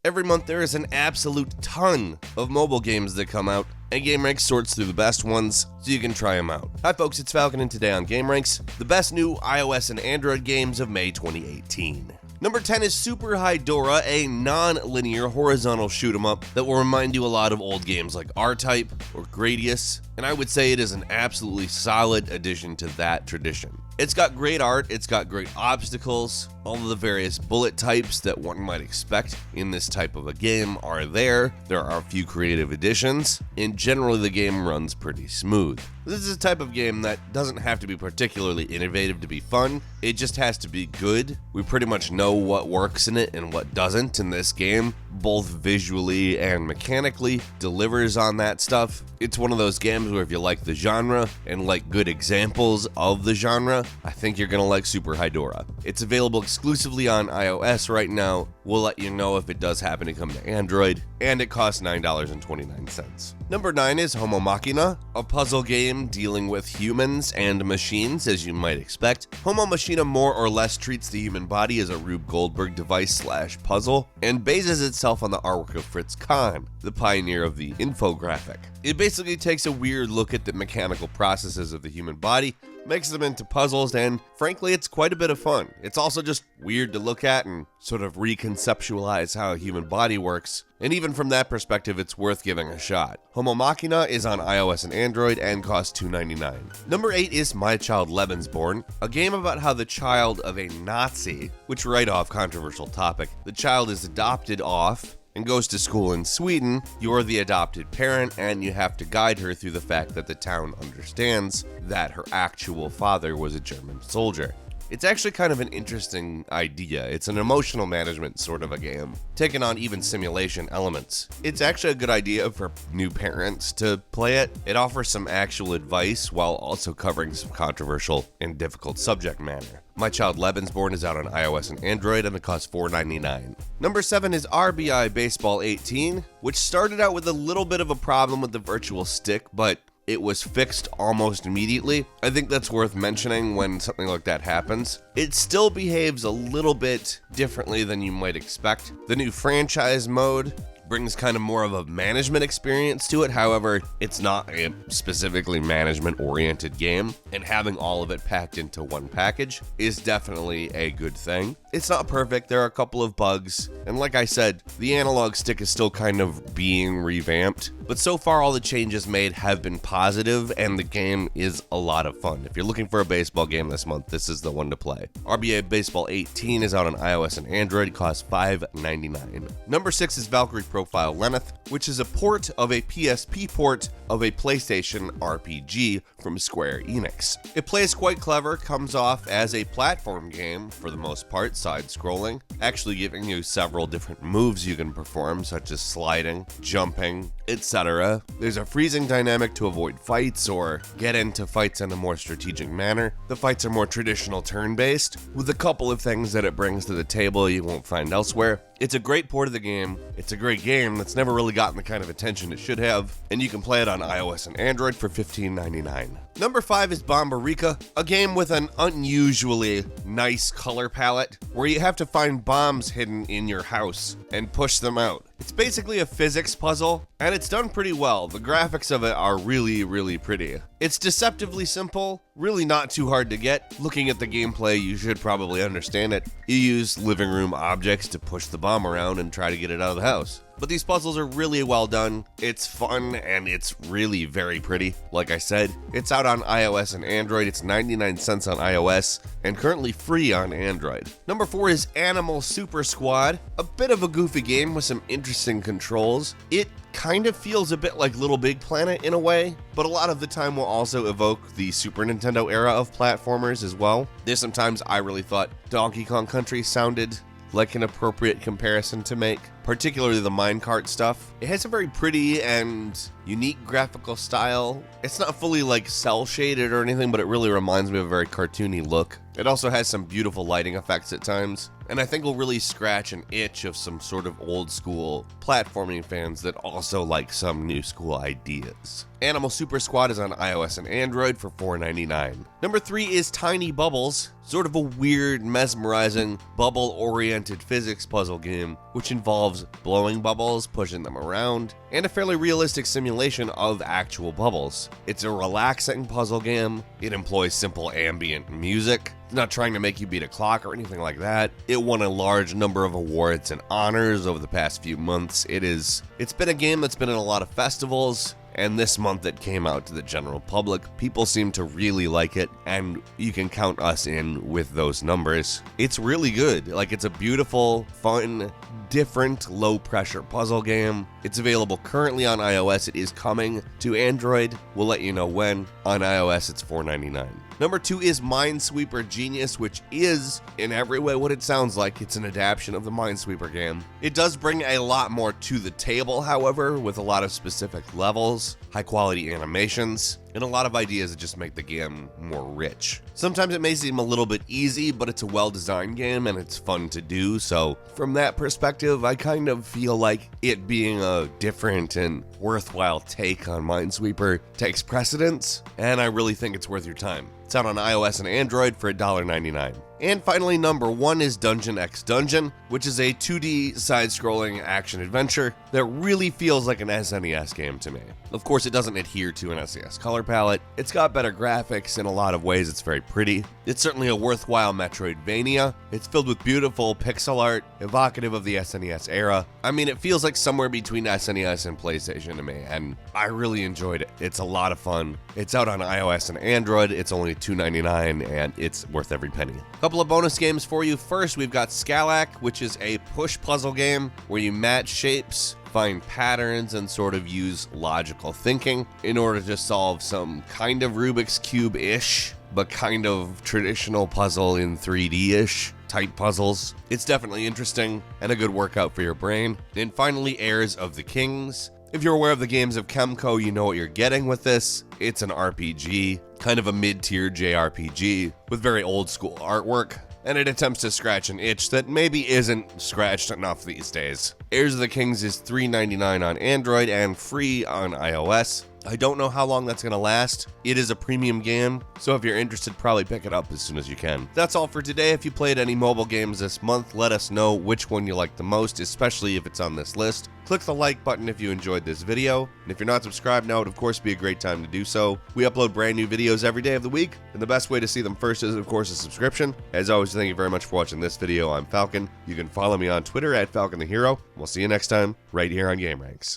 Every month there is an absolute ton of mobile games that come out, and gameranx sorts through the best ones so you can try them out. Hi folks, it's Falcon, and today on gameranx, the best new iOS and Android games of May 2018. Number 10 is Super Hydorah, a non-linear horizontal shoot-'em-up that will remind you a lot of old games like R-Type or Gradius, and I would say it is an absolutely solid addition to that tradition. It's got great art, it's got great obstacles, all of the various bullet types that one might expect in this type of a game are there. There are a few creative additions, and generally the game runs pretty smooth. This is a type of game that doesn't have to be particularly innovative to be fun, it just has to be good. We pretty much know what works in it and what doesn't, in this game, both visually and mechanically, delivers on that stuff. It's one of those games where if you like the genre and like good examples of the genre, I think you're gonna like Super Hydorah. It's available exclusively on iOS right now. We'll let you know if it does happen to come to Android, and it costs $9.29. Number 9 is Homo Machina, a puzzle game dealing with humans and machines, as you might expect. Homo Machina more or less treats the human body as a Rube Goldberg device / puzzle, and bases itself on the artwork of Fritz Kahn, the pioneer of the infographic. It basically takes a weird look at the mechanical processes of the human body, makes them into puzzles, and frankly, it's quite a bit of fun. It's also just weird to look at and sort of reconceptualize how a human body works, and even from that perspective, it's worth giving a shot. Homo Machina is on iOS and Android and costs $2.99. Number 8 is My Child Lebensborn, a game about how the child of a Nazi, which right off controversial topic, the child is adopted off and goes to school in Sweden. You're the adopted parent, and you have to guide her through the fact that the town understands that her actual father was a German soldier. It's actually kind of an interesting idea. It's an emotional management sort of a game, taking on even simulation elements. It's actually a good idea for new parents to play it. It offers some actual advice while also covering some controversial and difficult subject matter. My Child Lebensborn is out on iOS and Android, and it costs $4.99. Number 7 is RBI Baseball 18, which started out with a little bit of a problem with the virtual stick, but it was fixed almost immediately. I think that's worth mentioning when something like that happens. It still behaves a little bit differently than you might expect. The new franchise mode brings kind of more of a management experience to it. However, it's not a specifically management-oriented game, and having all of it packed into one package is definitely a good thing. It's not perfect, there are a couple of bugs, and like I said, the analog stick is still kind of being revamped, but so far all the changes made have been positive, and the game is a lot of fun. If you're looking for a baseball game this month, this is the one to play. RBI Baseball 18 is out on iOS and Android, costs $5.99. Number 6 is Valkyrie Profile LENNETH, which is a port of a PSP port of a PlayStation RPG from Square Enix. It plays quite clever, comes off as a platform game for the most part, side-scrolling, actually giving you several different moves you can perform, such as sliding, jumping, etc. There's a freezing dynamic to avoid fights or get into fights in a more strategic manner. The fights are more traditional turn-based, with a couple of things that it brings to the table you won't find elsewhere. It's a great port of the game. It's a great game that's never really gotten the kind of attention it should have, and you can play it on iOS and Android for $15.99. Number 5 is Bomba Rica, a game with an unusually nice color palette where you have to find bombs hidden in your house and push them out. It's basically a physics puzzle, and it's done pretty well. The graphics of it are really, really pretty. It's deceptively simple, really not too hard to get. Looking at the gameplay, you should probably understand it. You use living room objects to push the bomb around and try to get it out of the house. But these puzzles are really well done, it's fun, and it's really very pretty. Like I said, it's out on iOS and Android. It's 99 cents on iOS and currently free on Android. Number 4 is Animal Super Squad, a bit of a goofy game with some interesting controls. It kind of feels a bit like Little Big Planet in a way, but a lot of the time will also evoke the Super Nintendo era of platformers as well. There's sometimes I really thought Donkey Kong Country sounded like an appropriate comparison to make, particularly the minecart stuff. It has a very pretty and unique graphical style. It's not fully like cel shaded or anything, but it really reminds me of a very cartoony look. It also has some beautiful lighting effects at times, and I think will really scratch an itch of some sort of old school platforming fans that also like some new school ideas. Animal Super Squad is on iOS and Android for $4.99. Number 3 is Tiny Bubbles, sort of a weird, mesmerizing, bubble-oriented physics puzzle game, which involves blowing bubbles, pushing them around, and a fairly realistic simulation of actual bubbles. It's a relaxing puzzle game. It employs simple ambient music. It's not trying to make you beat a clock or anything like that. It won a large number of awards and honors over the past few months. It's been a game that's been in a lot of festivals, and this month it came out to the general public. People seem to really like it, and you can count us in with those numbers. It's really good. Like, it's a beautiful, fun, different, low-pressure puzzle game. It's available currently on iOS. It is coming to Android. We'll let you know when. On iOS, it's $4.99. Number 2 is Minesweeper Genius, which is, in every way, what it sounds like. It's an adaptation of the Minesweeper game. It does bring a lot more to the table, however, with a lot of specific levels, high-quality animations, and a lot of ideas that just make the game more rich. Sometimes it may seem a little bit easy, but it's a well-designed game and it's fun to do, so from that perspective, I kind of feel like it being a different and worthwhile take on Minesweeper takes precedence, and I really think it's worth your time. It's out on iOS and Android for $1.99. And finally, number 1 is Dungeon X Dungeon, which is a 2D side-scrolling action-adventure that really feels like an SNES game to me. Of course, it doesn't adhere to an SNES color palette. It's got better graphics. In a lot of ways, it's very pretty. It's certainly a worthwhile Metroidvania. It's filled with beautiful pixel art, evocative of the SNES era. I mean, it feels like somewhere between SNES and PlayStation to me, and I really enjoyed it. It's a lot of fun. It's out on iOS and Android. It's only $2.99, and it's worth every penny. Couple of bonus games for you. First, we've got Scalak, which is a push puzzle game where you match shapes, find patterns, and sort of use logical thinking in order to solve some kind of Rubik's Cube-ish, but kind of traditional puzzle in 3D-ish type puzzles. It's definitely interesting and a good workout for your brain. And finally, Heirs of the Kings. If you're aware of the games of Kemco, you know what you're getting with this. It's an RPG, kind of a mid-tier JRPG with very old school artwork, and it attempts to scratch an itch that maybe isn't scratched enough these days. Heirs of the Kings is $3.99 on Android and free on iOS. I don't know how long that's going to last. It is a premium game, so if you're interested, probably pick it up as soon as you can. That's all for today. If you played any mobile games this month, let us know which one you like the most, especially if it's on this list. Click the like button if you enjoyed this video, and if you're not subscribed now, it would of course be a great time to do so. We upload brand new videos every day of the week, and the best way to see them first is of course a subscription. As always, thank you very much for watching this video. I'm Falcon. You can follow me on Twitter at Falcon the Hero. We'll see you next time, right here on gameranx.